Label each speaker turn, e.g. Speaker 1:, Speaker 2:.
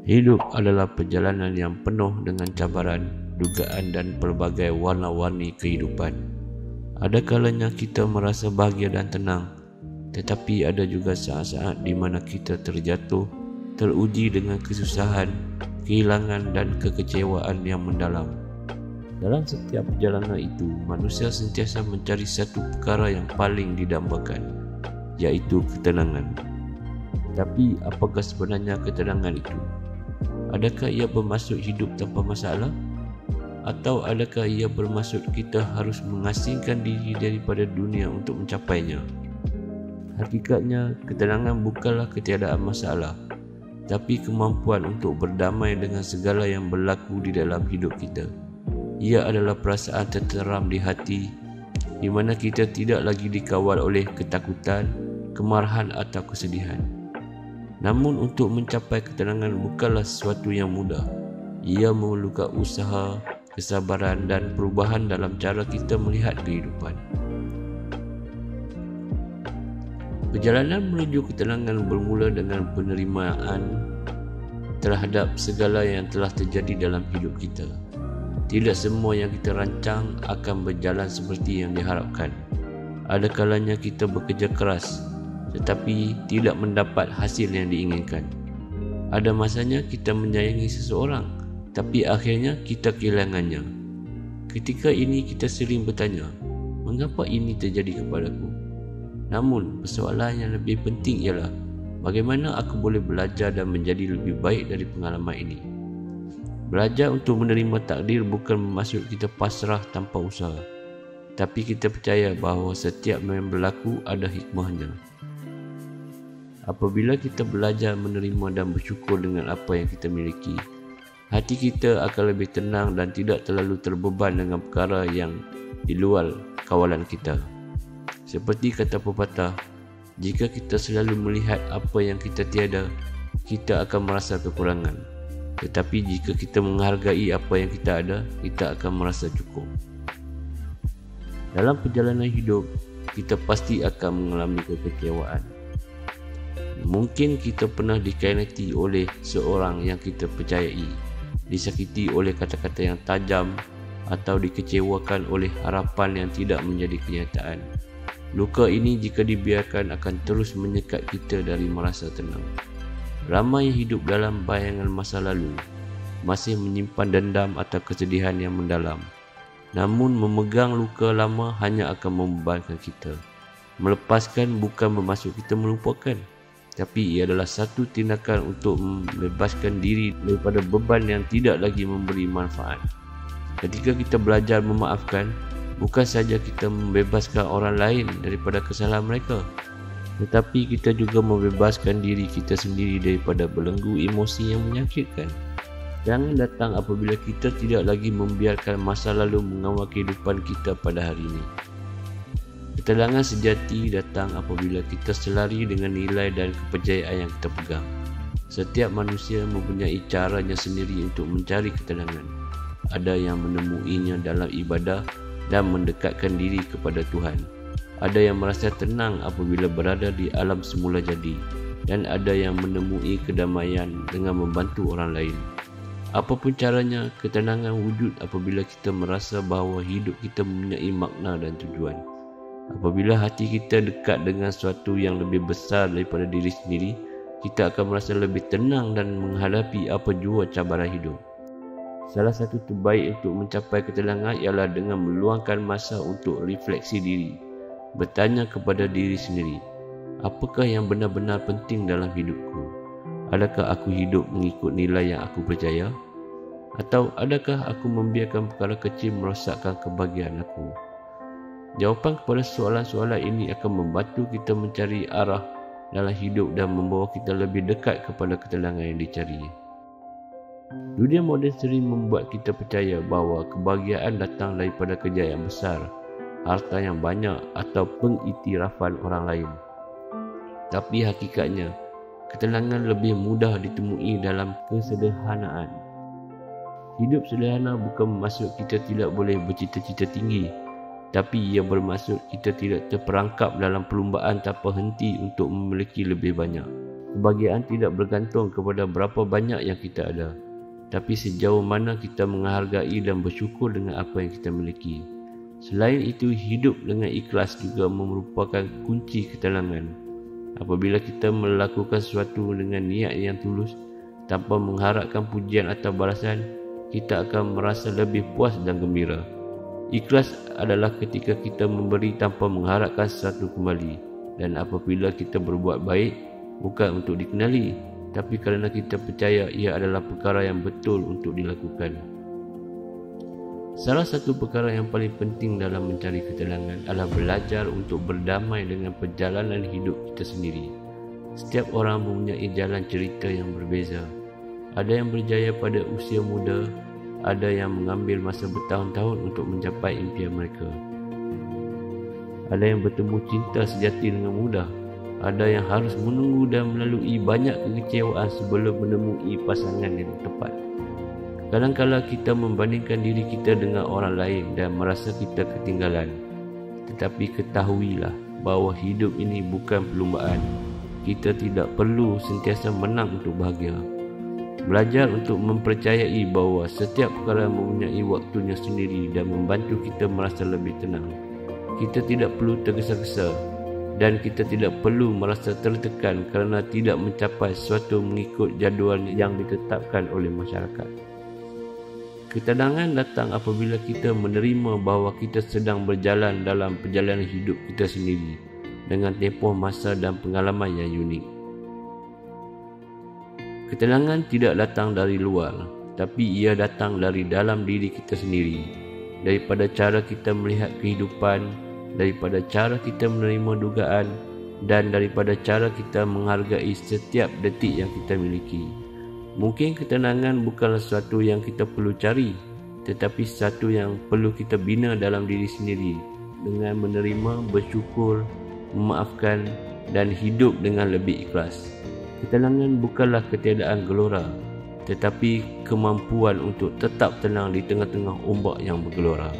Speaker 1: Hidup adalah perjalanan yang penuh dengan cabaran, dugaan dan pelbagai warna-warni kehidupan. Ada kalanya kita merasa bahagia dan tenang, tetapi ada juga saat-saat di mana kita terjatuh, teruji dengan kesusahan, kehilangan dan kekecewaan yang mendalam. Dalam setiap perjalanan itu, manusia sentiasa mencari satu perkara yang paling didambakan, iaitu ketenangan. Tapi apakah sebenarnya ketenangan itu? Adakah ia bermaksud hidup tanpa masalah? Atau adakah ia bermaksud kita harus mengasingkan diri daripada dunia untuk mencapainya? Hakikatnya, ketenangan bukanlah ketiadaan masalah, tapi kemampuan untuk berdamai dengan segala yang berlaku di dalam hidup kita. Ia adalah perasaan tenteram di hati, di mana kita tidak lagi dikawal oleh ketakutan, kemarahan atau kesedihan. Namun untuk mencapai ketenangan bukanlah sesuatu yang mudah. Ia memerlukan usaha, kesabaran dan perubahan dalam cara kita melihat kehidupan. Perjalanan menuju ketenangan bermula dengan penerimaan terhadap segala yang telah terjadi dalam hidup kita. Tidak semua yang kita rancang akan berjalan seperti yang diharapkan. Ada kalanya kita bekerja keras tetapi tidak mendapat hasil yang diinginkan. Ada masanya kita menyayangi seseorang, tapi akhirnya kita kehilangannya. Ketika ini kita sering bertanya, mengapa ini terjadi kepadaku? Namun persoalan yang lebih penting ialah, bagaimana aku boleh belajar dan menjadi lebih baik dari pengalaman ini? Belajar untuk menerima takdir bukan bermaksud kita pasrah tanpa usaha, tapi kita percaya bahawa setiap yang berlaku ada hikmahnya. Apabila kita belajar menerima dan bersyukur dengan apa yang kita miliki, hati kita akan lebih tenang dan tidak terlalu terbeban dengan perkara yang di luar kawalan kita. Seperti kata pepatah, jika kita selalu melihat apa yang kita tiada, kita akan merasa kekurangan. Tetapi jika kita menghargai apa yang kita ada, kita akan merasa cukup. Dalam perjalanan hidup, kita pasti akan mengalami kekecewaan. Mungkin kita pernah dikhianati oleh seorang yang kita percayai, disakiti oleh kata-kata yang tajam, atau dikecewakan oleh harapan yang tidak menjadi kenyataan. Luka ini jika dibiarkan akan terus menyekat kita dari merasa tenang. Ramai yang hidup dalam bayangan masa lalu, masih menyimpan dendam atau kesedihan yang mendalam. Namun memegang luka lama hanya akan membebankan kita. Melepaskan bukan bermaksud kita melupakan, tapi ia adalah satu tindakan untuk membebaskan diri daripada beban yang tidak lagi memberi manfaat. Ketika kita belajar memaafkan, bukan saja kita membebaskan orang lain daripada kesalahan mereka, tetapi kita juga membebaskan diri kita sendiri daripada belenggu emosi yang menyakitkan. Jangan datang apabila kita tidak lagi membiarkan masa lalu mengawal kehidupan kita pada hari ini. Ketenangan sejati datang apabila kita selari dengan nilai dan kepercayaan yang kita pegang. Setiap manusia mempunyai caranya sendiri untuk mencari ketenangan. Ada yang menemuinya dalam ibadah dan mendekatkan diri kepada Tuhan. Ada yang merasa tenang apabila berada di alam semula jadi, dan ada yang menemui kedamaian dengan membantu orang lain. Apapun caranya, ketenangan wujud apabila kita merasa bahawa hidup kita mempunyai makna dan tujuan. Apabila hati kita dekat dengan sesuatu yang lebih besar daripada diri sendiri, kita akan merasa lebih tenang dan menghadapi apa jua cabaran hidup. Salah satu terbaik untuk mencapai ketenangan ialah dengan meluangkan masa untuk refleksi diri. Bertanya kepada diri sendiri, apakah yang benar-benar penting dalam hidupku? Adakah aku hidup mengikut nilai yang aku percaya? Atau adakah aku membiarkan perkara kecil merosakkan kebahagiaan aku? Jawapan kepada soalan-soalan ini akan membantu kita mencari arah dalam hidup dan membawa kita lebih dekat kepada ketenangan yang dicari. Dunia moden sering membuat kita percaya bahawa kebahagiaan datang daripada kerja yang besar, harta yang banyak atau pengiktirafan orang lain. Tapi hakikatnya, ketenangan lebih mudah ditemui dalam kesederhanaan. Hidup sederhana bukan bermaksud kita tidak boleh bercita-cita tinggi, tapi ia bermaksud kita tidak terperangkap dalam perlumbaan tanpa henti untuk memiliki lebih banyak. Kebahagiaan tidak bergantung kepada berapa banyak yang kita ada, tapi sejauh mana kita menghargai dan bersyukur dengan apa yang kita miliki. Selain itu, hidup dengan ikhlas juga merupakan kunci ketenangan. Apabila kita melakukan sesuatu dengan niat yang tulus, tanpa mengharapkan pujian atau balasan, kita akan merasa lebih puas dan gembira. Ikhlas adalah ketika kita memberi tanpa mengharapkan sesuatu kembali, dan apabila kita berbuat baik bukan untuk dikenali, tapi kerana kita percaya ia adalah perkara yang betul untuk dilakukan. Salah satu perkara yang paling penting dalam mencari ketenangan adalah belajar untuk berdamai dengan perjalanan hidup kita sendiri. Setiap orang mempunyai jalan cerita yang berbeza. Ada yang berjaya pada usia muda, ada yang mengambil masa bertahun-tahun untuk mencapai impian mereka. Ada yang bertemu cinta sejati dengan mudah. Ada yang harus menunggu dan melalui banyak kekecewaan sebelum menemui pasangan yang tepat. Kadang-kadang kita membandingkan diri kita dengan orang lain dan merasa kita ketinggalan. Tetapi ketahuilah bahawa hidup ini bukan perlumbaan. Kita tidak perlu sentiasa menang untuk bahagia. Belajar untuk mempercayai bahawa setiap perkara mempunyai waktunya sendiri dan membantu kita merasa lebih tenang. Kita tidak perlu tergesa-gesa dan kita tidak perlu merasa tertekan kerana tidak mencapai sesuatu mengikut jadual yang ditetapkan oleh masyarakat. Ketenangan datang apabila kita menerima bahawa kita sedang berjalan dalam perjalanan hidup kita sendiri dengan tempoh masa dan pengalaman yang unik. Ketenangan tidak datang dari luar, tapi ia datang dari dalam diri kita sendiri, daripada cara kita melihat kehidupan, daripada cara kita menerima dugaan, dan daripada cara kita menghargai setiap detik yang kita miliki. Mungkin ketenangan bukanlah sesuatu yang kita perlu cari, tetapi sesuatu yang perlu kita bina dalam diri sendiri dengan menerima, bersyukur, memaafkan dan hidup dengan lebih ikhlas. Ketenangan bukanlah ketiadaan gelora, tetapi kemampuan untuk tetap tenang di tengah-tengah ombak yang bergelora.